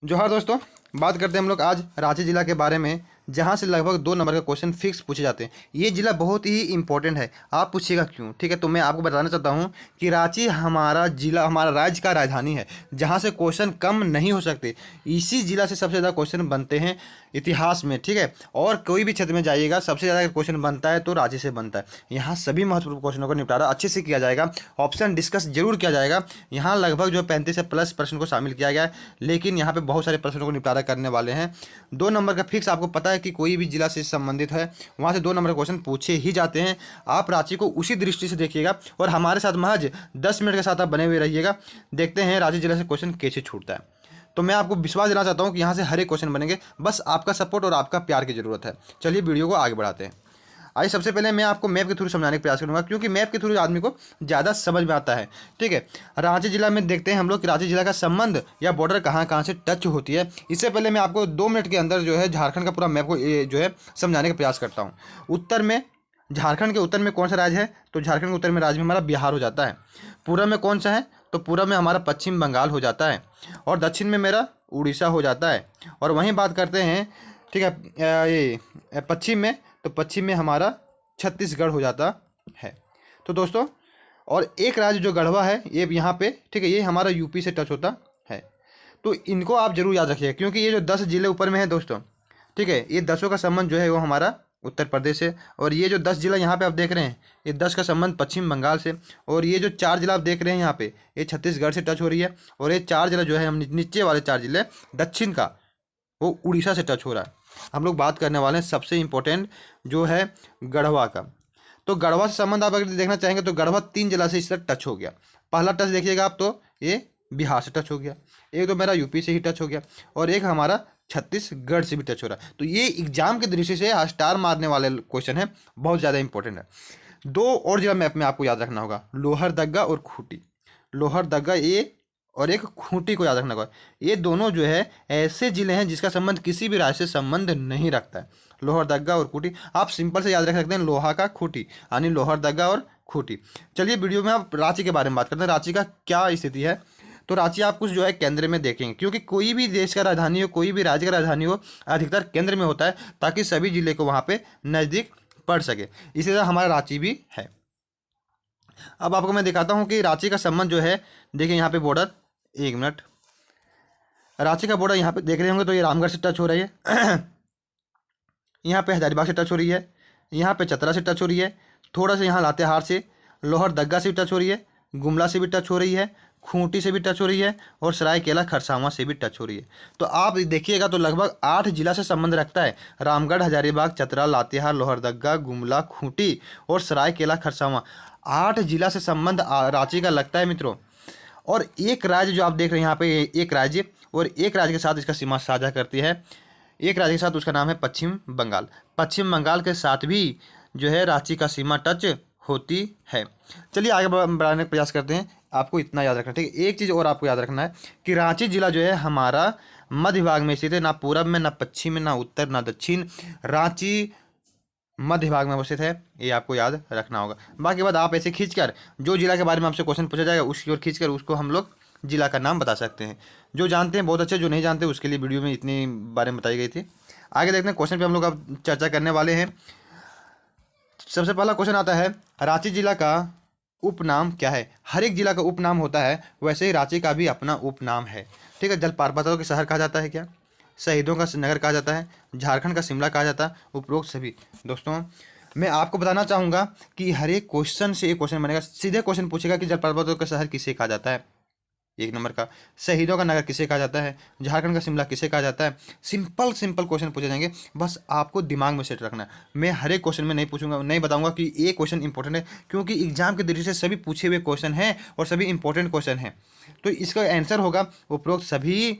जोहार दोस्तों। बात करते हैं हम लोग आज रांची जिला के बारे में, जहां से लगभग 2 नंबर का क्वेश्चन फिक्स पूछे जाते हैं। ये जिला बहुत ही इंपॉर्टेंट है। आप पूछिएगा क्यों? ठीक है, तो मैं आपको बताना चाहता हूं कि रांची हमारा जिला, हमारा राज्य का राजधानी है, जहां से क्वेश्चन कम नहीं हो सकते। इसी जिला से सबसे ज़्यादा क्वेश्चन बनते हैं इतिहास में। ठीक है, और कोई भी क्षेत्र में जाइएगा सबसे ज़्यादा क्वेश्चन बनता है तो रांची से बनता है। यहाँ सभी महत्वपूर्ण क्वेश्चनों का निपटारा अच्छे से किया जाएगा, ऑप्शन डिस्कस जरूर किया जाएगा। यहाँ लगभग जो 35 से प्लस प्रश्न को शामिल किया गया है, लेकिन यहाँ पे बहुत सारे प्रश्नों को निपटारा करने वाले हैं। 2 नंबर का फिक्स आपको पता है कि कोई भी जिला से संबंधित है वहाँ से 2 नंबर क्वेश्चन पूछे ही जाते हैं। आप रांची को उसी दृष्टि से देखिएगा और हमारे साथ महज 10 मिनट के साथ आप बने हुए रहिएगा। देखते हैं रांची जिला से क्वेश्चन कैसे छूटता है। तो मैं आपको विश्वास दिलाना चाहता हूँ कि यहाँ से हर एक क्वेश्चन बनेंगे, बस आपका सपोर्ट और आपका प्यार की जरूरत है। चलिए वीडियो को आगे बढ़ाते हैं। आइए सबसे पहले मैं आपको मैप के थ्रू समझाने का प्रयास करूंगा, क्योंकि मैप के थ्रू आदमी को ज़्यादा समझ में आता है। ठीक है, रांची जिला में देखते हैं हम लोग कि रांची जिला का संबंध या बॉर्डर कहाँ कहाँ से टच होती है। इससे पहले मैं आपको 2 मिनट के अंदर जो है झारखंड का पूरा मैप को जो है समझाने का प्रयास करता हूँ। उत्तर में, झारखंड के उत्तर में कौन सा राज्य है? तो झारखंड के उत्तर में राज्य में हमारा बिहार हो जाता है। पूरब में कौन सा है? तो पूरब में हमारा पश्चिम बंगाल हो जाता है, और दक्षिण में मेरा उड़ीसा हो जाता है। और वहीं बात करते हैं, ठीक है, ये पश्चिम में, तो पश्चिम में हमारा छत्तीसगढ़ हो जाता है। तो दोस्तों, और एक राज्य जो गढ़वा है ये यहाँ पे, ठीक है, ये हमारा यूपी से टच होता है। तो इनको आप जरूर याद रखिए, क्योंकि ये जो 10 जिले ऊपर में है दोस्तों, ठीक है, ये 10 का संबंध जो है वो हमारा उत्तर प्रदेश से। और ये जो 10 जिला यहाँ पे आप देख रहे हैं, ये 10 का संबंध पश्चिम बंगाल से। और ये जो 4 जिला आप देख रहे हैं यहाँ पे, ये छत्तीसगढ़ से टच हो रही है। और ये 4 जिला जो है, हम नीचे वाले 4 जिले दक्षिण का, वो उड़ीसा से टच हो रहा है। हम लोग बात करने वाले हैं सबसे इम्पोर्टेंट जो है गढ़वा का। तो गढ़वा से संबंध आप अगर देखना चाहेंगे तो गढ़वा 3 जिला से इस तरह टच हो गया। पहला टच देखिएगा आप, तो ये बिहार से टच हो गया, एक तो मेरा यूपी से ही टच हो गया, और एक हमारा छत्तीसगढ़ से भी टच हो रहा है। तो ये एग्जाम के दृष्टि से स्टार मारने वाले क्वेश्चन है, बहुत ज़्यादा इंपॉर्टेंट है। 2 और जिला मैप में आपको याद रखना होगा, लोहरदग्गा और खूंटी। लोहरदग्गा ये, और एक खूंटी को याद रखना होगा। ये दोनों जो है ऐसे जिले हैं जिसका संबंध किसी भी राज्य से संबंध नहीं रखता है। लोहरदग्गा और खूंटी आप सिंपल से याद रख सकते हैं, लोहा का खूंटी, यानी लोहरदग्गा और खूंटी। चलिए वीडियो में आप रांची के बारे में बात करते हैं, रांची का क्या स्थिति है। तो रांची आप कुछ जो है केंद्र में देखेंगे, क्योंकि कोई भी देश का राजधानी हो, कोई भी राज्य का राजधानी हो, अधिकतर केंद्र में होता है, ताकि सभी जिले को वहाँ पे नज़दीक पड़ सके। इसी तरह हमारा रांची भी है। अब आपको मैं दिखाता हूँ कि रांची का संबंध जो है, देखिए यहाँ पे बॉर्डर, 1 मिनट, रांची का बॉर्डर यहाँ पे देख रहे होंगे, तो ये रामगढ़ से टच हो रही है। यहाँ पे हजारीबाग से टच हो रही है, यहाँ पे चतरा से टच हो रही है, थोड़ा सा यहाँ लातेहार से, लोहरदग्गा से भी टच हो रही है, गुमला से भी टच हो रही है, खूंटी से भी टच हो रही है, और सरायकेला खरसावां से भी टच हो रही है। तो आप देखिएगा तो लगभग 8 जिला से संबंध रखता है। रामगढ़, हजारीबाग, चतरा, लातेहार, लोहरदग्गा, गुमला, खूंटी और सरायकेला खरसावां, 8 जिला से संबंध रांची का लगता है मित्रों। और एक राज्य जो आप देख रहे हैं यहाँ पे, एक राज्य, और एक राज्य के साथ इसका सीमा साझा करती है, एक राज्य के साथ, उसका नाम है पश्चिम बंगाल। पश्चिम बंगाल के साथ भी जो है रांची का सीमा टच होती है। चलिए आगे बढ़ाने का प्रयास करते हैं। आपको इतना याद रखना, ठीक है। एक चीज़ और आपको याद रखना है कि रांची जिला जो है हमारा मध्य भाग में स्थित है, ना पूरब में, ना पश्चिम में, ना उत्तर, ना दक्षिण। रांची मध्य भाग में अवस्थित है, ये आपको याद रखना होगा। बाकी बात आप ऐसे खींचकर, जो जिला के बारे में आपसे क्वेश्चन पूछा जाएगा उसकी ओर खींचकर उसको हम लोग जिला का नाम बता सकते हैं। जो जानते हैं बहुत अच्छे, जो नहीं जानते उसके लिए वीडियो में इतनी बारे में बताई गई थी। आगे देखते हैं क्वेश्चन पे हम लोग अब चर्चा करने वाले हैं। सबसे पहला क्वेश्चन आता है, रांची जिला का उपनाम क्या है? हर एक जिला का उपनाम होता है, वैसे ही रांची का भी अपना उपनाम है। ठीक है, जलप्रपातों के शहर कहा जाता है क्या? शहीदों का नगर कहा जाता है, झारखंड का शिमला कहा जाता है, उपरोक्त सभी। दोस्तों, मैं आपको बताना चाहूँगा कि हर एक क्वेश्चन से एक क्वेश्चन बनेगा। सीधे क्वेश्चन पूछेगा कि जलप्रपातों का शहर किसे कहा जाता है, 1 नंबर का। शहीदों का नगर किसे कहा जाता है, झारखंड का शिमला किसे कहा जाता है। सिंपल सिंपल क्वेश्चन पूछे जाएंगे, बस आपको दिमाग में सेट रखना है। मैं हर एक क्वेश्चन में नहीं पूछूंगा, नहीं बताऊंगा कि ये क्वेश्चन इंपॉर्टेंट है, क्योंकि एग्जाम के दृष्टि से सभी पूछे हुए क्वेश्चन हैं और सभी इंपॉर्टेंट क्वेश्चन हैं। तो इसका आंसर होगा उपरोक्त सभी।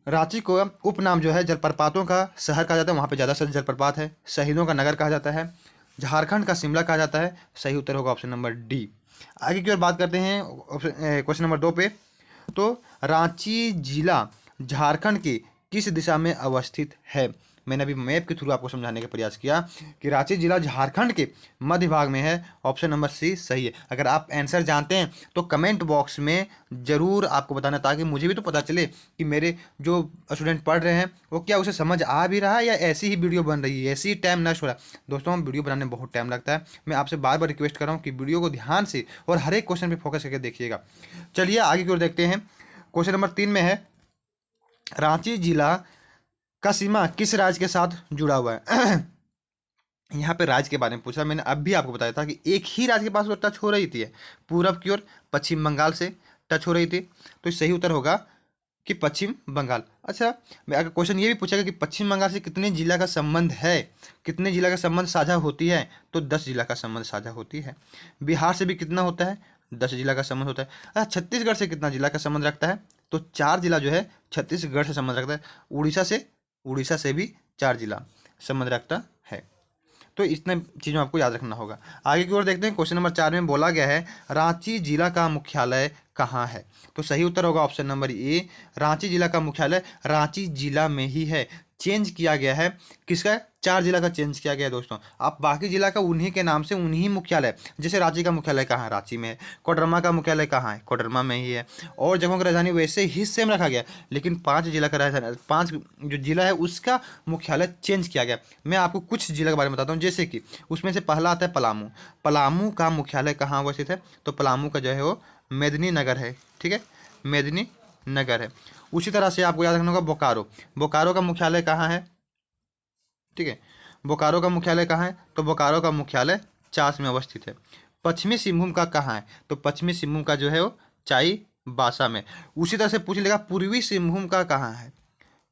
रांची को उपनाम जो है जलप्रपातों का शहर कहा जाता है, वहाँ पे ज़्यादा से जलप्रपात है। शहीदों का नगर कहा जाता है, झारखंड का शिमला कहा जाता है। सही उत्तर होगा ऑप्शन नंबर डी। आगे की ओर बात करते हैं क्वेश्चन नंबर 2 पे। तो रांची जिला झारखंड की किस दिशा में अवस्थित है? मैंने अभी मैप के थ्रू आपको समझाने का प्रयास किया कि रांची जिला झारखंड के मध्य भाग में है। ऑप्शन नंबर सी सही है। अगर आप आंसर जानते हैं तो कमेंट बॉक्स में ज़रूर आपको बताना, ताकि मुझे भी तो पता चले कि मेरे जो स्टूडेंट पढ़ रहे हैं वो क्या उसे समझ आ भी रहा है या ऐसी ही वीडियो बन रही है, ऐसी ही टाइम नष्ट हो रहा है। दोस्तों, हम वीडियो बनाने में बहुत टाइम लगता है। मैं आपसे बार बार रिक्वेस्ट कर रहा हूँ कि वीडियो को ध्यान से और हर एक क्वेश्चन पे फोकस करके देखिएगा। चलिए आगे की ओर देखते हैं। क्वेश्चन नंबर 3 में है, रांची जिला का सीमा किस राज्य के साथ जुड़ा हुआ है? यहाँ पे राज्य के बारे में पूछा। मैंने अब भी आपको बताया था कि एक ही राज्य के पास वो टच हो रही थी, पूरब की ओर पश्चिम बंगाल से टच हो रही थी। तो सही उत्तर होगा कि पश्चिम बंगाल। अच्छा, मैं अगर क्वेश्चन ये भी पूछेगा कि पश्चिम बंगाल से कितने जिला का संबंध है, कितने जिला का संबंध साझा होती है, तो 10 जिला का संबंध साझा होती है। बिहार से भी कितना होता है? 10 जिला का संबंध होता है। अच्छा, छत्तीसगढ़ से कितना जिला का संबंध रखता है? तो 4 जिला जो है छत्तीसगढ़ से संबंध रखता है। उड़ीसा से भी 4 जिला संबंध रखता है। तो इतने चीज़ों आपको याद रखना होगा। आगे की ओर देखते हैं। क्वेश्चन नंबर 4 में बोला गया है, रांची जिला का मुख्यालय कहाँ है? तो सही उत्तर होगा ऑप्शन नंबर ए, रांची जिला का मुख्यालय रांची जिला में ही है। चेंज किया गया है, किसका? 4 जिला का चेंज किया गया है दोस्तों। आप बाकी जिला का उन्हीं के नाम से उन्हीं मुख्यालय, जैसे रांची का मुख्यालय कहाँ है? रांची में है। कोडरमा का मुख्यालय कहाँ है? कोडरमा में ही है। और जगहों की राजधानी वैसे ही सेम रखा गया, लेकिन 5 जिला का राजधानी, 5 जो जिला है उसका मुख्यालय चेंज किया गया। मैं आपको कुछ जिला के बारे में बताता हूँ, जैसे कि उसमें से पहला आता है पलामू। पलामू का मुख्यालय कहाँ अवस्थित है? तो पलामू का जो है वो मेदिनीनगर है। ठीक है, मेदिनीनगर है। उसी तरह से आपको याद रखना होगा बोकारो। बोकारो का मुख्यालय कहाँ है? ठीक है, बोकारो का मुख्यालय कहाँ है? तो बोकारो का मुख्यालय चास में अवस्थित है। पश्चिमी सिंहभूम का कहाँ है? तो पश्चिमी सिंहभूम का जो है वो चाईबासा में। उसी तरह से पूछ लेगा पूर्वी सिंहभूम का कहाँ है?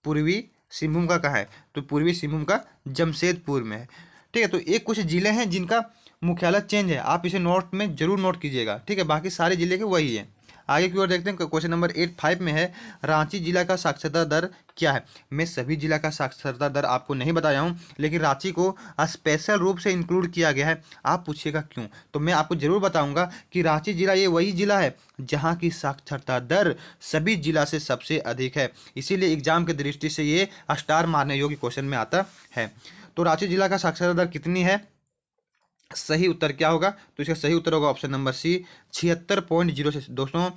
पूर्वी सिंहभूम का कहाँ है? तो पूर्वी सिंहभूम का जमशेदपुर में है। ठीक है, तो एक कुछ जिले हैं जिनका मुख्यालय चेंज है, आप इसे नोट में जरूर नोट कीजिएगा। ठीक है, बाकी सारे जिले के वही है। आगे की ओर देखते हैं। क्वेश्चन नंबर 5 में है, रांची जिला का साक्षरता दर क्या है? मैं सभी जिला का साक्षरता दर आपको नहीं बताया हूँ, लेकिन रांची को स्पेशल रूप से इंक्लूड किया गया है। आप पूछिएगा क्यों, तो मैं आपको जरूर बताऊंगा कि रांची जिला ये वही जिला है जहाँ की साक्षरता दर सभी जिला से सबसे अधिक है। इसीलिए एग्जाम की दृष्टि से ये स्टार मारने योग्य क्वेश्चन में आता है। तो रांची जिला का साक्षरता दर कितनी है? सही उत्तर क्या होगा? तो इसका सही उत्तर होगा ऑप्शन नंबर सी, 76.06। दोस्तों,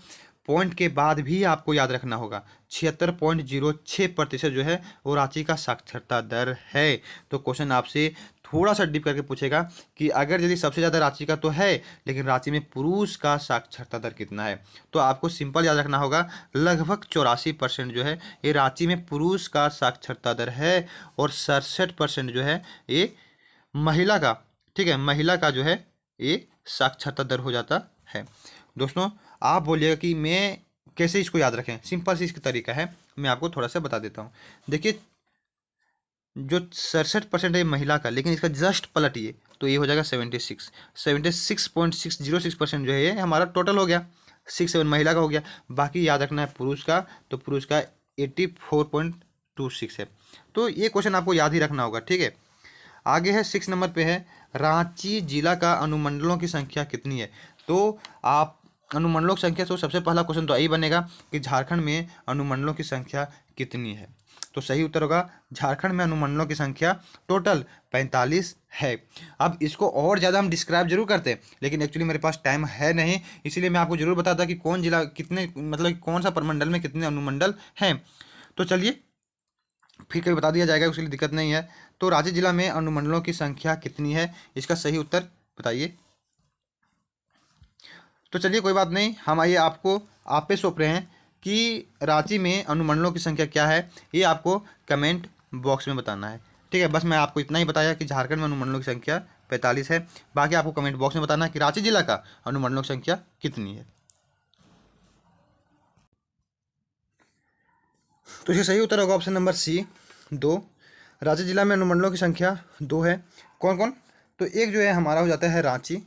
पॉइंट के बाद भी आपको याद रखना होगा 76.06% जो है वो रांची का साक्षरता दर है। तो क्वेश्चन आपसे थोड़ा सा डीप करके पूछेगा कि अगर यदि सबसे ज़्यादा रांची का तो है, लेकिन रांची में पुरुष का साक्षरता दर कितना है? तो आपको सिंपल याद रखना होगा लगभग 84% जो है ये रांची में पुरुष का साक्षरता दर है, और 67% जो है ये महिला का, ठीक है, महिला का जो है ये साक्षरता दर हो जाता है। दोस्तों, आप बोलिएगा कि मैं कैसे इसको याद रखें? सिंपल सी इसका तरीका है, मैं आपको थोड़ा सा बता देता हूँ। देखिए, जो 67% है महिला का, लेकिन इसका जस्ट पलटिए तो ये हो जाएगा 76.606% जो है ये हमारा टोटल हो गया। 67 महिला का हो गया, बाकी याद रखना है पुरुष का, तो पुरुष का 84.26 है। तो ये क्वेश्चन आपको याद ही रखना होगा। ठीक है, आगे है 6 नंबर पे है, रांची जिला का अनुमंडलों की संख्या कितनी है? तो आप अनुमंडलों की संख्या, तो सबसे पहला क्वेश्चन तो यही बनेगा कि झारखंड में अनुमंडलों की संख्या कितनी है? तो सही उत्तर होगा झारखंड में अनुमंडलों की संख्या टोटल 45 है। अब इसको और ज़्यादा हम डिस्क्राइब जरूर करते हैं, लेकिन एक्चुअली मेरे पास टाइम है नहीं, इसीलिए मैं आपको जरूर बताता कि कौन जिला कितने, मतलब कौन सा प्रमंडल में कितने अनुमंडल हैं। तो चलिए फिर कभी बता दिया जाएगा, उसके लिए दिक्कत नहीं है। तो रांची जिला में अनुमंडलों की संख्या कितनी है? इसका सही उत्तर बताइए। तो चलिए कोई बात नहीं, हम आइए आपको आप पे सौंप रहे हैं कि रांची में अनुमंडलों की संख्या क्या है, ये आपको कमेंट बॉक्स में बताना है। ठीक है, बस मैं आपको इतना ही बताया कि झारखंड में अनुमंडलों की संख्या 45 है। बाकी आपको कमेंट बॉक्स में बताना है कि रांची जिला का अनुमंडलों की संख्या कितनी है। तो इसका सही उत्तर होगा ऑप्शन नंबर सी, 2। रांची जिला में अनुमंडलों की संख्या 2 है। कौन कौन? तो एक जो है हमारा हो जाता है रांची,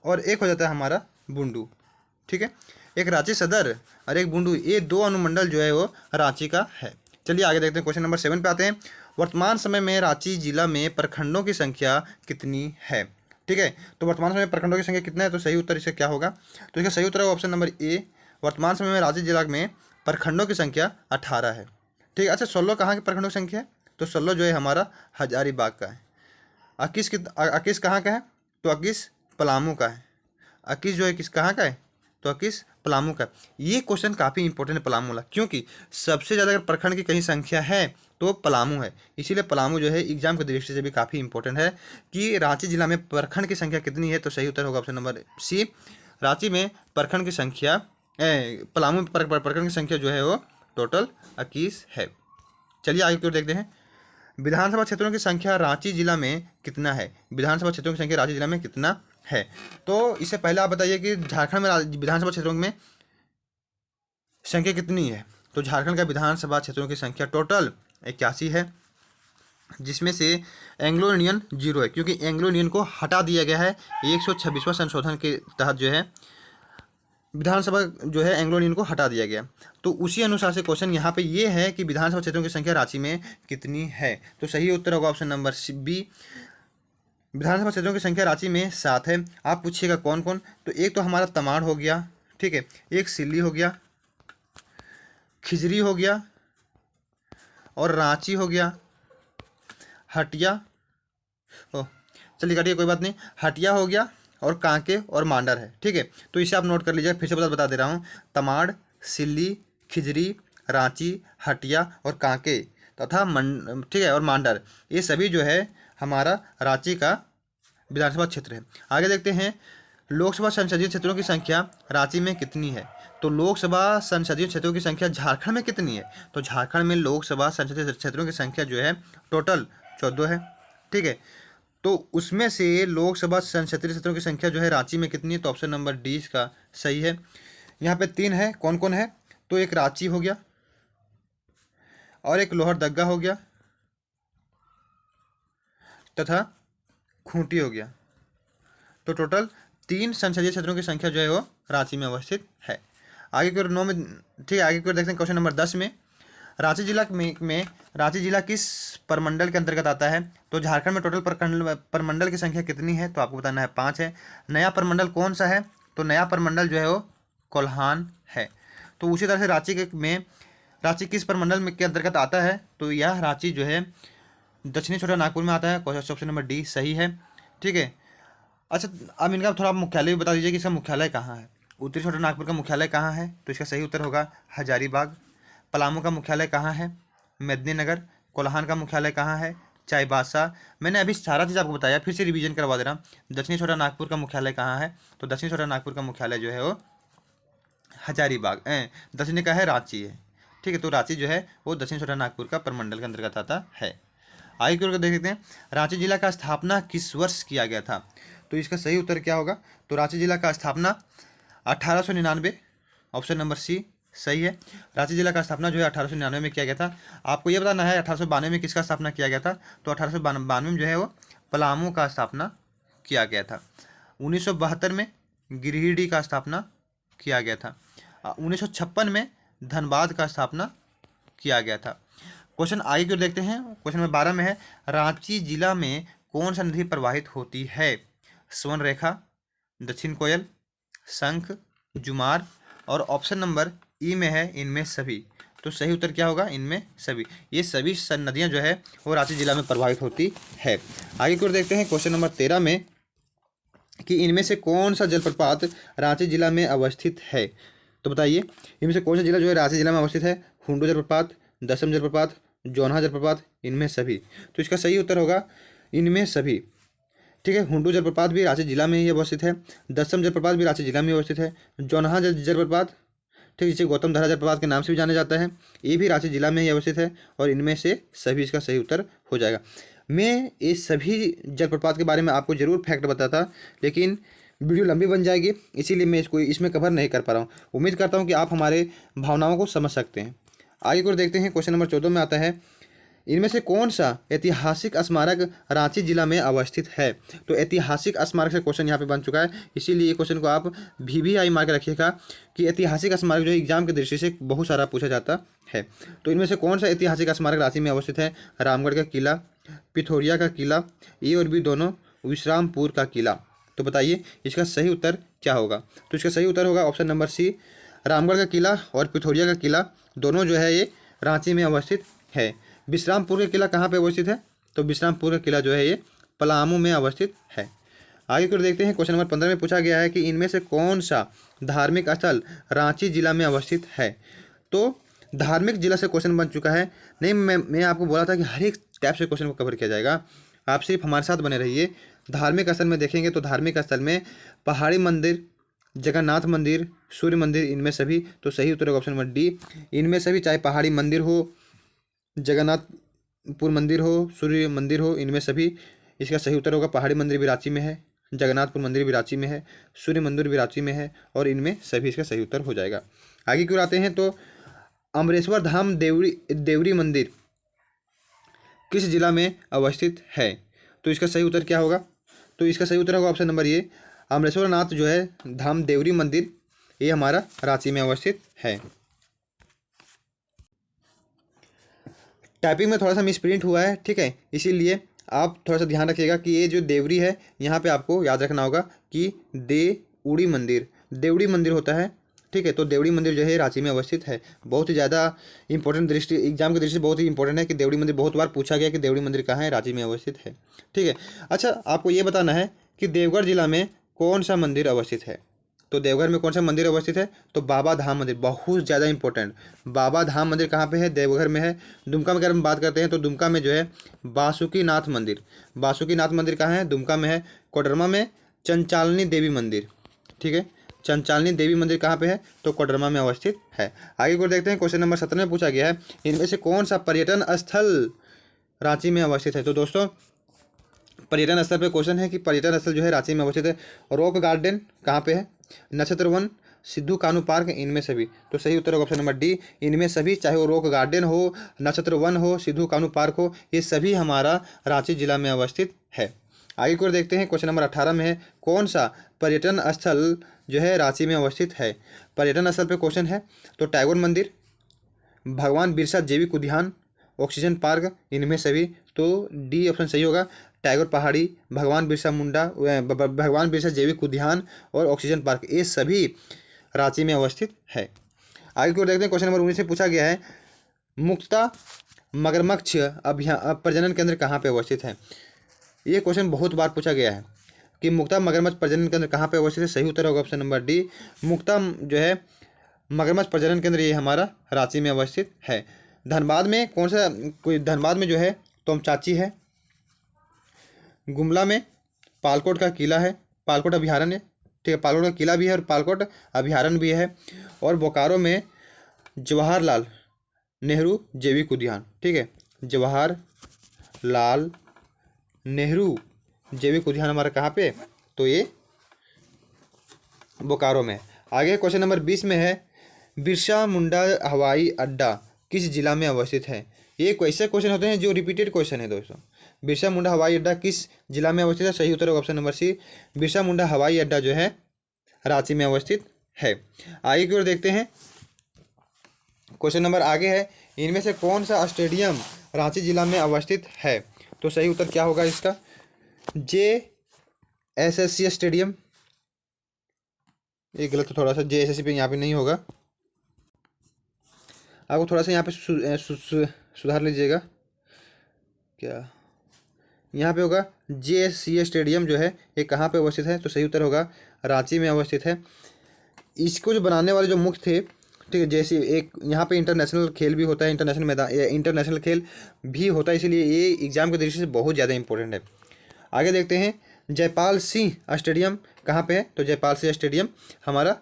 और एक हो जाता है हमारा बुंडू। ठीक है, एक रांची सदर और एक बुंडू, ये 2 अनुमंडल जो है वो रांची का है। चलिए आगे देखते हैं, क्वेश्चन नंबर 7 पे आते हैं। वर्तमान समय में रांची जिला में प्रखंडों की संख्या कितनी है? ठीक है, तो वर्तमान समय में प्रखंडों की संख्या कितना है? तो सही उत्तर इसका क्या होगा? तो इसका सही उत्तर होगा ऑप्शन नंबर ए, वर्तमान समय में रांची जिला में प्रखंडों की संख्या 18 है। ठीक है, अच्छा 16 कहाँ के प्रखंडों की संख्या है? तो सल्लो जो है हमारा हजारीबाग का है। अकीस कहाँ का है? तो अकीस पलामू का है। अकीस जो है किस कहाँ का है? तो अकीस पलामू का। ये क्वेश्चन काफ़ी इंपॉर्टेंट है पलामू वाला, क्योंकि सबसे ज़्यादा अगर प्रखंड की कहीं संख्या है तो पलामू है। इसीलिए पलामू जो है एग्जाम की दृष्टि से भी काफ़ी इंपॉर्टेंट है कि रांची जिला में प्रखंड की संख्या कितनी है। तो सही उत्तर होगा ऑप्शन नंबर सी, रांची में प्रखंड की संख्या पलामू में प्रखंड की संख्या जो है वो टोटल 21 है। चलिए आगे की ओर देखते हैं। विधानसभा क्षेत्रों की संख्या रांची जिला में कितना है? विधानसभा क्षेत्रों की संख्या रांची जिला में कितना है? तो इससे पहले आप बताइए कि झारखंड में विधानसभा क्षेत्रों में संख्या कितनी है? तो झारखंड का विधानसभा क्षेत्रों की संख्या टोटल 81 है, जिसमें से एंग्लो इंडियन 0 है, क्योंकि एंग्लो इंडियन को हटा दिया गया है 126वां संशोधन के तहत जो है विधानसभा जो है एंग्लो इंडियन को हटा दिया गया। तो उसी अनुसार से क्वेश्चन यहाँ पे ये है कि विधानसभा क्षेत्रों की संख्या रांची में कितनी है? तो सही उत्तर होगा ऑप्शन नंबर बी, विधानसभा क्षेत्रों की संख्या रांची में 7 है। आप पूछिएगा कौन कौन? तो एक तो हमारा तमाड़ हो गया, ठीक है, एक सिल्ली हो गया, खिजरी हो गया, और रांची हो गया, हटिया, ओ चलिए काटिए कोई बात नहीं, हटिया हो गया, और कांके और मांडर है, ठीक है। तो इसे आप नोट कर लीजिए, फिर से बता दे रहा हूँ। तमाड़, सिल्ली, खिजरी, रांची, हटिया और कांके तथा ठीक है, और मांडर, ये सभी जो है हमारा रांची का विधानसभा क्षेत्र है। आगे देखते हैं, लोकसभा संसदीय क्षेत्रों की संख्या रांची में कितनी है? तो लोकसभा संसदीय क्षेत्रों की संख्या झारखंड में कितनी है? तो झारखंड में लोकसभा संसदीय क्षेत्रों की संख्या जो है टोटल 14 है, ठीक है। तो उसमें से लोकसभा संसदीय क्षेत्रों की संख्या जो है रांची में कितनी है? तो ऑप्शन नंबर डी इसका सही है। यहाँ पे 3 है, कौन कौन है? तो एक रांची हो गया, और एक लोहरदग्गा हो गया, तथा खूंटी हो गया। तो टोटल 3 संसदीय क्षेत्रों की संख्या जो है वो रांची में अवस्थित है। आगे की ओर 9 में, ठीक है, आगे की ओर देखते हैं क्वेश्चन नंबर 10 में। रांची जिला में रांची जिला किस प्रमंडल के अंतर्गत आता है? तो झारखंड में टोटल प्रमंडल की संख्या कितनी है? तो आपको बताना है 5 है। नया प्रमंडल कौन सा है? तो नया प्रमंडल जो है वो कोल्हान है। तो उसी तरह से रांची किस प्रमंडल में के अंतर्गत आता है? तो यह रांची जो है दक्षिणी छोटा नागपुर में आता है। ऑप्शन नंबर डी सही है, ठीक है। अच्छा, अब इनका थोड़ा मुख्यालय भी बता दीजिए कि इसका मुख्यालय कहाँ है। उत्तरी छोटा नागपुर का मुख्यालय कहाँ है? तो इसका सही उत्तर होगा हजारीबाग। पलामू का मुख्यालय कहाँ है? मेदिनीनगर। कोल्हान का मुख्यालय कहाँ है? चाईबासा। मैंने अभी सारा चीज़ आपको बताया, फिर से रिवीजन करवा दे रहा हूँ। दक्षिणी छोटा नागपुर का मुख्यालय कहाँ है? तो दक्षिणी छोटा नागपुर का मुख्यालय जो है वो हजारीबाग, दक्षिणी का है रांची है, ठीक है। तो रांची जो है वो दक्षिण छोटा नागपुर का प्रमंडल के अंतर्गत आता है। आगे की ओर देख सकते हैं, रांची जिला का स्थापना किस वर्ष किया गया था? तो इसका सही उत्तर क्या होगा? तो रांची जिला का स्थापना 1899, ऑप्शन नंबर सी सही है। रांची जिला का स्थापना जो है 1899 में किया गया था। आपको ये बताना है 1892 में किसका स्थापना किया गया था? तो 1892 में जो है वो पलामू का स्थापना किया गया था। 1972 में गिरिडीह का स्थापना किया गया था। 1956 में धनबाद का स्थापना किया गया था। क्वेश्चन आगे की ओर देखते हैं, क्वेश्चन नंबर 12 में है, रांची जिला में कौन सा नदी प्रवाहित होती है? स्वर्ण रेखा, दक्षिण कोयल, शंख, जुमार, और ऑप्शन नंबर ई में है इनमें सभी। तो सही उत्तर क्या होगा? इनमें सभी। ये सभी नदियां जो है वो रांची जिला में प्रवाहित होती है। आगे की ओर देखते हैं क्वेश्चन नंबर 13 में कि इनमें से कौन सा जलप्रपात रांची जिला में अवस्थित है? तो बताइए इनमें से कौन सा जिला जो है रांची जिला में अवस्थित है? हुंडो जलप्रपात, दसम जलप्रपात, जोन्हा जलप्रपात, इनमें सभी। तो इसका सही उत्तर होगा इनमें सभी, ठीक है। हुंडो जलप्रपात भी रांची जिला में ही अवस्थित है, दसम जलप्रपात भी रांची जिला में अवस्थित है, जोन्हा जलप्रपात, ठीक, जिसे गौतम धारा जलप्रपात के नाम से भी जाना जाता है, ये भी रांची जिला में ही अवस्थित है, और इनमें से सभी इसका सही उत्तर हो जाएगा। मैं इस सभी जलप्रपात के बारे में आपको जरूर फैक्ट बताता, लेकिन वीडियो लंबी बन जाएगी, इसीलिए मैं इसमें कवर नहीं कर पा रहा हूँ। उम्मीद करता हूँ कि आप हमारे भावनाओं को समझ सकते हैं। आगे को देखते हैं, क्वेश्चन नंबर 14 में आता है, इनमें से कौन सा ऐतिहासिक स्मारक रांची जिला में अवस्थित है? तो ऐतिहासिक स्मारक से क्वेश्चन यहाँ पे बन चुका है, इसीलिए ये क्वेश्चन को आप VVI मार के रखिएगा कि ऐतिहासिक स्मारक जो है एग्जाम की दृष्टि से बहुत सारा पूछा जाता है। तो इनमें से कौन सा ऐतिहासिक स्मारक रांची में अवस्थित है? रामगढ़ का किला, पिथौरिया का किला, ए और बी दोनों, विश्रामपुर का किला। तो बताइए इसका सही उत्तर क्या होगा? तो इसका सही उत्तर होगा ऑप्शन नंबर सी, रामगढ़ का किला और पिथौरिया का किला दोनों जो है ये रांची में अवस्थित है। विश्रामपुर का किला कहाँ पे अवस्थित है? तो विश्रामपुर का किला जो है ये पलामू में अवस्थित है। आगे कर देखते हैं, क्वेश्चन नंबर 15 में पूछा गया है कि इनमें से कौन सा धार्मिक स्थल रांची जिला में अवस्थित है? तो धार्मिक जिला से क्वेश्चन बन चुका है। नहीं, मैं आपको बोला था कि हर एक टाइप से क्वेश्चन को कवर किया जाएगा, आप सिर्फ हमारे साथ बने रहिए। धार्मिक स्थल में देखेंगे तो धार्मिक स्थल में पहाड़ी मंदिर, जगन्नाथ मंदिर, सूर्य मंदिर, इनमें सभी, तो सही उत्तर होगा ऑप्शन नंबर डी, इनमें सभी, चाहे पहाड़ी मंदिर हो, जगन्नाथपुर मंदिर हो, सूर्य मंदिर हो, इनमें सभी। इसका सही उत्तर होगा पहाड़ी मंदिर भी रांची में है, जगन्नाथपुर मंदिर भी रांची में है, सूर्य मंदिर भी रांची में है, और इनमें सभी इसका सही उत्तर हो जाएगा। आगे क्यों आते हैं, तो अमरेश्वर धाम देवरी मंदिर किस जिला में अवस्थित है? तो इसका सही उत्तर क्या होगा? तो इसका सही उत्तर होगा ऑप्शन नंबर ए, अमरेश्वर नाथ जो है धाम देवरी मंदिर, ये हमारा रांची में अवस्थित है। टाइपिंग में थोड़ा सा मिसप्रिंट हुआ है, ठीक है, इसीलिए आप थोड़ा सा ध्यान रखिएगा कि ये जो देवरी है यहाँ पे आपको याद रखना होगा कि देवड़ी मंदिर होता है, ठीक है। तो देवड़ी मंदिर जो है रांची में अवस्थित है। बहुत ही ज़्यादा इंपॉर्टेंट दृष्टि, एग्जाम की दृष्टि से बहुत ही इंपॉर्टेंट है कि देवड़ी मंदिर बहुत बार पूछा गया कि देवड़ी मंदिर कहाँ है, रांची में अवस्थित है, ठीक है। अच्छा, आपको ये बताना है कि देवघर जिला में कौन सा मंदिर अवस्थित है? तो देवघर में कौन सा मंदिर अवस्थित है? तो बाबा धाम मंदिर, बहुत ज़्यादा इंपॉर्टेंट। बाबा धाम मंदिर कहाँ पे है? देवघर में है। दुमका में अगर हम बात करते हैं तो दुमका में जो है बासुकीनाथ मंदिर कहाँ है? दुमका में है। कोडरमा में चंचालनी देवी मंदिर, ठीक है, चंचालनी देवी मंदिर कहाँ पे है? तो कोडरमा में अवस्थित है। आगे को देखते हैं, क्वेश्चन नंबर 17 में पूछा गया है इनमें से कौन सा पर्यटन स्थल रांची में अवस्थित है? तो दोस्तों पर्यटन स्थल पे क्वेश्चन है कि पर्यटन स्थल जो है रांची में अवस्थित है। रॉक गार्डन कहाँ पे है? नक्षत्र वन, सिद्धू कानू पार्क, इनमें सभी। तो सही उत्तर होगा ऑप्शन नंबर डी, इनमें सभी, चाहे वो रॉक गार्डन हो, नक्षत्र वन हो, सिद्धू कानू पार्क हो, ये सभी हमारा रांची जिला में अवस्थित है। आगे को देखते हैं, क्वेश्चन नंबर 18 में है कौन सा पर्यटन स्थल जो है रांची में अवस्थित है? पर्यटन स्थल पे क्वेश्चन है तो टैगोर मंदिर, भगवान बिरसा जैविक उद्यान, ऑक्सीजन पार्क, इनमें सभी। तो डी ऑप्शन सही होगा, टाइगर पहाड़ी, भगवान बिरसा जैविक उद्यान और ऑक्सीजन पार्क, ये सभी रांची में अवस्थित है। आगे को देखते हैं, क्वेश्चन नंबर 19 से पूछा गया है मुक्ता मगरमच्छ अभ्यास प्रजनन केंद्र कहाँ पे अवस्थित है? ये क्वेश्चन बहुत बार पूछा गया है कि मुक्ता मगरमच्छ प्रजनन केंद्र कहाँ पे अवस्थित है। सही उत्तर होगा ऑप्शन नंबर डी, मुक्ता जो है मगरमच्छ प्रजनन केंद्र, ये हमारा रांची में अवस्थित है। धनबाद में कौन सा, कोई धनबाद में जो है तोमचाची है। गुमला में पालकोट का किला है, पालकोट अभ्यारण्य, ठीक है, पालकोट का किला भी है और पालकोट अभ्यारण्य भी है। और बोकारो में जवाहरलाल नेहरू जैविक उद्यान, ठीक है, जवाहरलाल नेहरू जैविक उद्यान हमारा कहाँ पे? तो ये बोकारो में। आगे क्वेश्चन नंबर 20 में है बिरसा मुंडा हवाई अड्डा किस जिला में अवस्थित है? ये ऐसे क्वेश्चन होते हैं जो रिपीटेड क्वेश्चन है दोस्तों। बिरसा मुंडा हवाई अड्डा किस जिला में अवस्थित है? सही उत्तर होगा option number C, Birsa Munda हवाई अड्डा जो है रांची में अवस्थित है। आगे की ओर देखते हैं, क्वेश्चन नंबर आगे है इनमें से कौन सा स्टेडियम रांची जिला में अवस्थित है? तो सही उत्तर क्या होगा इसका? JSSC स्टेडियम, ये गलत है थोड़ा सा, JSSC पे यहाँ पे नहीं होगा, आपको थोड़ा सा यहाँ पे सुधार लीजिएगा। क्या यहाँ पे होगा JSC स्टेडियम जो है ये कहाँ पे अवस्थित है? तो सही उत्तर होगा रांची में अवस्थित है। इसको जो बनाने वाले जो मुख्य थे, ठीक है, जैसे एक यहाँ पे इंटरनेशनल खेल भी होता है, इंटरनेशनल खेल भी होता है, इसीलिए ये एग्जाम की दृष्टि से बहुत ज़्यादा इंपॉर्टेंट है। आगे देखते हैं जयपाल सिंह स्टेडियम कहाँ पे है? तो जयपाल सिंह स्टेडियम हमारा,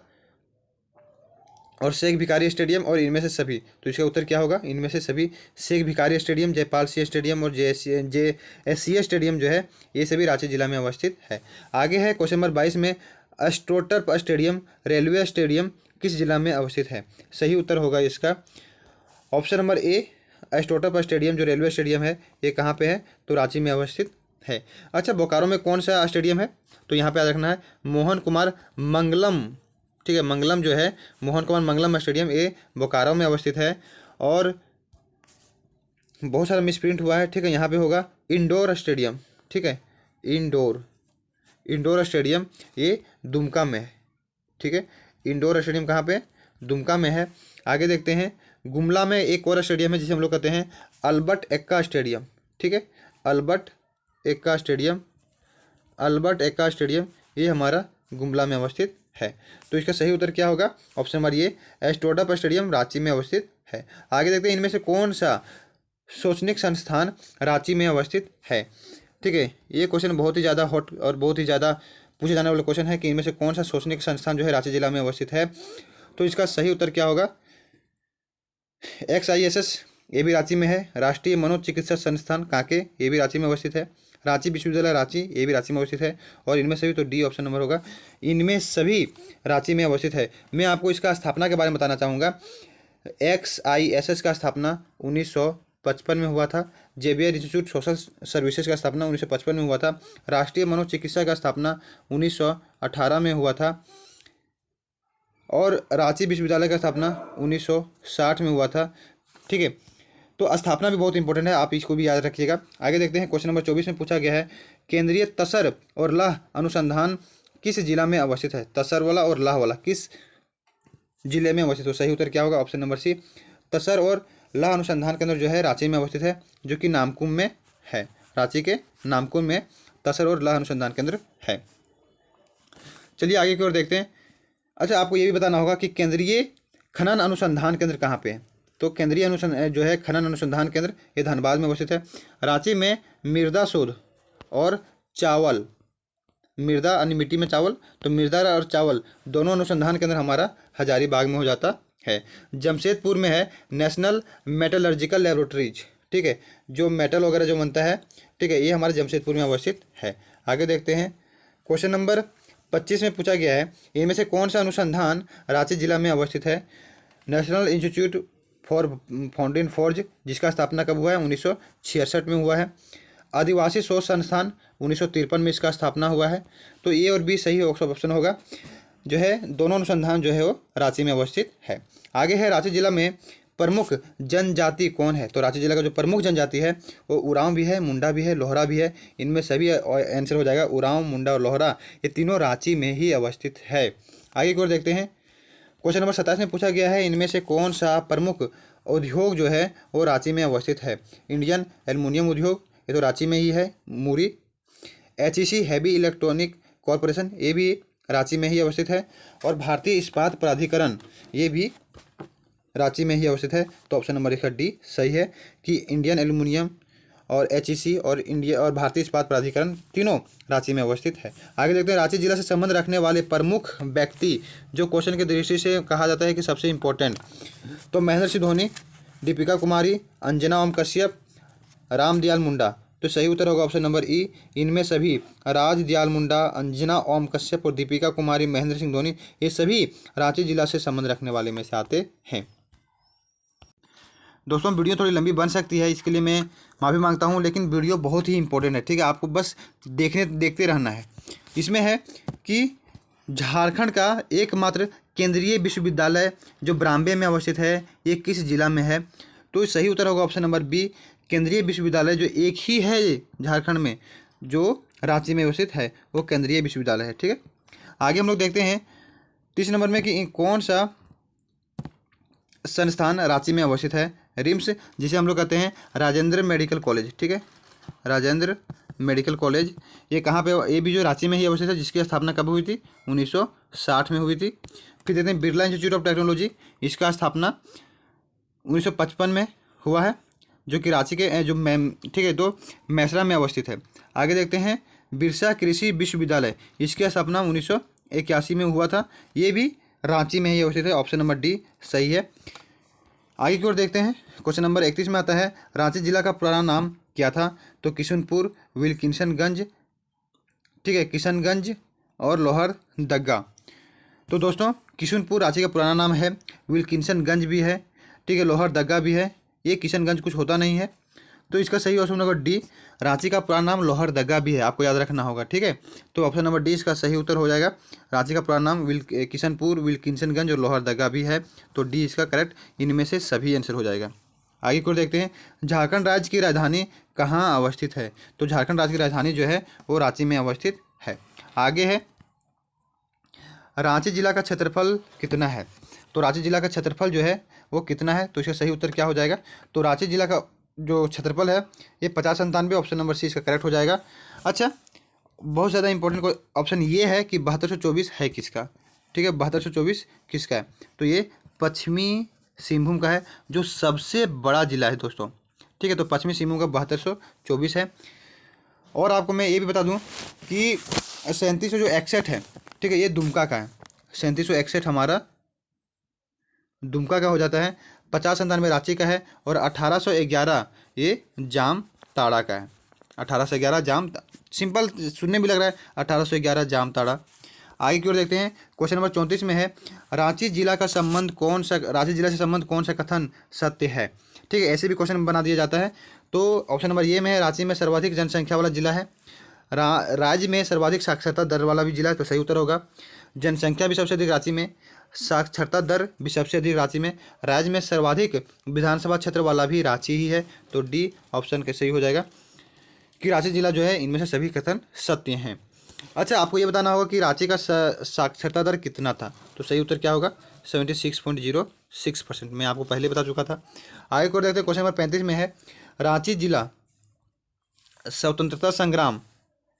और शेख भिखारी स्टेडियम और इनमें से सभी, तो इसका उत्तर क्या होगा? इनमें से सभी, शेख भिखारी स्टेडियम, जयपाल सिंह स्टेडियम और JSC स्टेडियम जो है ये सभी रांची जिला में अवस्थित है। आगे है क्वेश्चन नंबर 22 में अस्ट्रोटर्प स्टेडियम रेलवे स्टेडियम किस जिला में अवस्थित है? सही उत्तर होगा इसका ऑप्शन नंबर ए, अस्ट्रोटर्प स्टेडियम जो रेलवे स्टेडियम है ये कहाँ पे है? तो रांची में अवस्थित है। अच्छा, बोकारो में कौन सा स्टेडियम है? तो यहाँ पे याद रखना है मोहन कुमार मंगलम, ठीक है, मंगलम जो है मोहन कुमार मंगलम स्टेडियम, ये बोकारो में अवस्थित है। और बहुत सारा मिसप्रिंट हुआ है, ठीक है, यहाँ पे होगा इंडोर स्टेडियम, ठीक है, इंडोर स्टेडियम ये दुमका में है, ठीक है, इंडोर स्टेडियम कहाँ पे? दुमका में है। आगे देखते हैं गुमला में एक और स्टेडियम है जिसे हम लोग कहते हैं अल्बर्ट एक्का स्टेडियम, ठीक है, Albert Ekka stadium, Albert Ekka stadium ये हमारा गुमला में अवस्थित है। तो इसका सही उत्तर क्या होगा? ऑप्शन नंबर ये, एस्ट्रोडप स्टेडियम रांची में अवस्थित है। आगे देखते हैं इनमें से कौन सा शैक्षणिक संस्थान रांची में अवस्थित है। ठीक है, ये क्वेश्चन बहुत ही ज़्यादा हॉट और बहुत ही ज़्यादा पूछे जाने वाला क्वेश्चन है कि इनमें से कौन सा शैक्षणिक संस्थान जो है रांची जिला में अवस्थित है। तो इसका सही उत्तर क्या होगा? XISS ये भी रांची में है। राष्ट्रीय मनोचिकित्सा संस्थान कांके ये भी रांची में अवस्थित है। रांची विश्वविद्यालय रांची ये भी रांची में अवस्थित है। और इनमें सभी तो डी ऑप्शन नंबर होगा, इनमें सभी रांची में अवस्थित है। मैं आपको इसका स्थापना के बारे में बताना चाहूँगा। XISS का स्थापना 1955 में हुआ था। जेवियर इंस्टीट्यूट सोशल सर्विसेज का स्थापना 1955 में हुआ था। राष्ट्रीय मनोचिकित्सा का स्थापना 1918 में हुआ था। और रांची विश्वविद्यालय का स्थापना 1960 में हुआ था। ठीक है, तो स्थापना भी बहुत इंपॉर्टेंट है, आप इसको भी याद रखिएगा। आगे देखते हैं क्वेश्चन नंबर 24 में पूछा गया है केंद्रीय तसर और लौह अनुसंधान किस जिला में अवस्थित है? तसर वाला और लौह वाला किस जिले में अवस्थित हो? सही उत्तर क्या होगा? ऑप्शन नंबर सी, तसर और लौह अनुसंधान केंद्र जो है रांची में अवस्थित है, जो कि नामकुम में है। रांची के नामकुम में तसर और लौह अनुसंधान केंद्र है। चलिए आगे की ओर देखते हैं। अच्छा, आपको ये भी बताना होगा कि केंद्रीय खनन अनुसंधान केंद्र कहाँ पे है? तो केंद्रीय अनुसंधान जो है खनन अनुसंधान केंद्र ये धनबाद में अवस्थित है। रांची में मृदा शोध और चावल, मृदा यानी मिट्टी में चावल, तो मृदा और चावल दोनों अनुसंधान केंद्र हमारा हजारीबाग में हो जाता है। जमशेदपुर में है नेशनल मेटलर्जिकल लैबोरेटरीज, ठीक है, जो मेटल वगैरह जो बनता है, ठीक है, ये हमारे जमशेदपुर में अवस्थित है। आगे देखते हैं क्वेश्चन नंबर 25 में पूछा गया है इनमें से कौन सा अनुसंधान रांची जिला में अवस्थित है? National institute for fountain forge, जिसका स्थापना कब हुआ है? 1966 में हुआ है। आदिवासी शोध संस्थान 1953 में इसका स्थापना हुआ है। तो ए और बी सही ऑप्शन होगा, जो है दोनों अनुसंधान जो है वो रांची में अवस्थित है। आगे है रांची जिला में प्रमुख जनजाति कौन है? तो रांची जिला का जो प्रमुख जनजाति है वो उरांव भी है, मुंडा भी है, लोहरा भी है। इनमें सभी आंसर हो जाएगा। उरांव, मुंडा और लोहरा ये तीनों रांची में ही अवस्थित है। आगे की ओर देखते हैं क्वेश्चन नंबर 27 में पूछा गया है इनमें से कौन सा प्रमुख उद्योग जो है वो रांची में अवस्थित है? इंडियन एल्युमिनियम उद्योग ये तो रांची में ही है, मूरी। HEC हैवी इलेक्ट्रॉनिक कॉरपोरेशन ये भी रांची में ही अवस्थित है। और भारतीय इस्पात प्राधिकरण ये भी रांची में ही अवस्थित है। तो ऑप्शन नंबर इसका डी सही है कि इंडियन एल्युमिनियम और HEC और इंडिया और भारतीय इस्पात प्राधिकरण तीनों रांची में अवस्थित है। आगे देखते हैं रांची जिला से संबंध रखने वाले प्रमुख व्यक्ति जो क्वेश्चन की दृष्टि से कहा जाता है कि सबसे इम्पोर्टेंट, तो महेंद्र सिंह धोनी, दीपिका कुमारी, अंजना ओम कश्यप, राम दयाल मुंडा। तो सही उत्तर होगा ऑप्शन नंबर ई, इनमें सभी राज दयाल मुंडा, अंजना ओम कश्यप और दीपिका कुमारी, महेंद्र सिंह धोनी ये सभी रांची जिला से संबंध रखने वाले में से आते हैं। दोस्तों वीडियो थोड़ी लंबी बन सकती है, इसके लिए मैं माफ़ी मांगता हूं, लेकिन वीडियो बहुत ही इंपॉर्टेंट है, ठीक है, आपको बस देखते रहना है। इसमें है कि झारखंड का एकमात्र केंद्रीय विश्वविद्यालय जो ब्राम्बे में अवस्थित है ये किस जिला में है? तो सही उत्तर होगा ऑप्शन नंबर बी, केंद्रीय विश्वविद्यालय जो एक ही है झारखंड में जो रांची में अवस्थित है वो केंद्रीय विश्वविद्यालय है। ठीक है, आगे हम लोग देखते हैं 30 नंबर में कि कौन सा संस्थान रांची में अवस्थित है? रिम्स, जिसे हम लोग कहते हैं राजेंद्र मेडिकल कॉलेज, ठीक है, राजेंद्र मेडिकल कॉलेज ये कहाँ पे? ये भी जो रांची में ही अवस्थित है, जिसकी स्थापना कब हुई थी? 1960 में हुई थी। फिर देखते हैं बिरला इंस्टीट्यूट ऑफ टेक्नोलॉजी, इसका स्थापना 1955 में हुआ है, जो कि रांची के जो ठीक है तो मैसरा में अवस्थित है। आगे देखते हैं बिरसा कृषि विश्वविद्यालय, इसकी स्थापना 1981 में हुआ था, ये भी रांची में ही अवस्थित है। ऑप्शन नंबर डी सही है। आगे की ओर देखते हैं क्वेश्चन नंबर 31 में आता है रांची जिला का पुराना नाम क्या था? तो किशनपुर, विल्किंसनगंज, ठीक है, किशनगंज और लोहरदगा। तो दोस्तों किशनपुर रांची का पुराना नाम है, विल्किंसनगंज भी है, ठीक है, लोहरदगा भी है, ये किशनगंज कुछ होता नहीं है। तो इसका सही ऑप्शन नंबर डी, रांची का पुराना नाम लोहरदगा भी है, आपको याद रखना होगा। ठीक है, तो ऑप्शन नंबर डी इसका सही उत्तर हो जाएगा। रांची का पुराना नाम किशनपुर, विल्किंसनगंज और लोहरदगा भी है, तो डी इसका करेक्ट, इनमें से सभी आंसर हो जाएगा। आगे को देखते हैं झारखंड राज्य की राजधानी कहाँ अवस्थित है? तो झारखंड राज्य की राजधानी जो है वो रांची में अवस्थित है। आगे है रांची जिला का क्षेत्रफल कितना है? तो रांची जिला का क्षेत्रफल जो है वो कितना है, तो इसका सही उत्तर क्या हो जाएगा। तो रांची जिला का जो क्षेत्रफल है ये 5097, ऑप्शन नंबर सी इसका करेक्ट हो जाएगा। अच्छा, बहुत ज़्यादा इंपॉर्टेंट ऑप्शन ये है कि 7224 है किसका, ठीक है, 7224 किसका है, तो ये पश्चिमी सिंहभूम का है, जो सबसे बड़ा जिला है दोस्तों, ठीक है। तो पश्चिमी सिंहभूम का 7224 है। और आपको मैं ये भी बता दूं कि 3761 है, ठीक है, ये दुमका का है। 3761 हमारा दुमका का हो जाता है। 5097 रांची का है और 1811 ये जामताड़ा का है। 1811 सिंपल सुनने भी लग रहा है, 1811 जामताड़ा। आगे की ओर देखते हैं, क्वेश्चन नंबर 34 में है रांची जिला का संबंध कौन सा, रांची जिला से संबंध कौन सा कथन सत्य है, ठीक है। ऐसे भी क्वेश्चन बना दिया जाता है। तो ऑप्शन नंबर ये में है रांची में सर्वाधिक जनसंख्या वाला जिला है, राज्य में सर्वाधिक साक्षरता दर वाला भी जिला है, तो सही उत्तर होगा। जनसंख्या भी सबसे अधिक रांची में, साक्षरता दर भी सबसे अधिक रांची में, राज्य में सर्वाधिक विधानसभा क्षेत्र वाला भी रांची ही है, तो डी ऑप्शन के सही हो जाएगा कि रांची जिला जो है इनमें से सभी कथन सत्य हैं। अच्छा, आपको ये बताना होगा कि रांची का साक्षरता दर कितना था, तो सही उत्तर क्या होगा 76.06%, मैं आपको पहले बता चुका था। आगे को देखते हैं, क्वेश्चन नंबर 35 में है रांची जिला स्वतंत्रता संग्राम,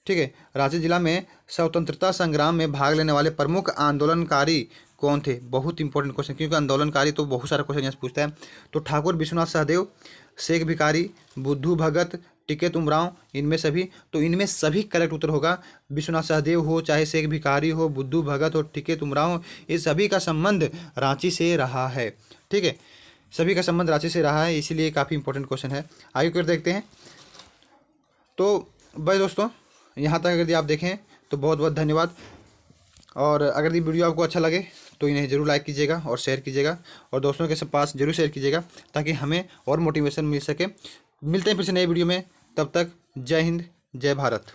ठीक है, रांची जिला में स्वतंत्रता संग्राम में भाग लेने वाले प्रमुख आंदोलनकारी कौन थे। बहुत इंपॉर्टेंट क्वेश्चन, क्योंकि आंदोलनकारी तो बहुत सारा क्वेश्चन यहाँ से पूछता है। तो ठाकुर विश्वनाथ सहदेव, शेख भिखारी, बुद्धू भगत, टिकैत उमराव, इनमें सभी, तो इनमें सभी करेक्ट उत्तर होगा। विश्वनाथ सहदेव हो, चाहे शेख भिखारी हो, बुद्धू भगत हो, टिकैत उमराव हो, ये सभी का संबंध रांची से रहा है, ठीक है, सभी का संबंध रांची से रहा है, इसीलिए काफ़ी इंपॉर्टेंट क्वेश्चन है। आगे कर देखते हैं। तो भाई दोस्तों, यहाँ तक यदि आप देखें तो बहुत बहुत धन्यवाद। और अगर ये वीडियो आपको अच्छा लगे तो इन्हें ज़रूर लाइक कीजिएगा और शेयर कीजिएगा और दोस्तों के पास जरूर शेयर कीजिएगा, ताकि हमें और मोटिवेशन मिल सके। मिलते हैं फिर से नए वीडियो में, तब तक जय हिंद, जय भारत।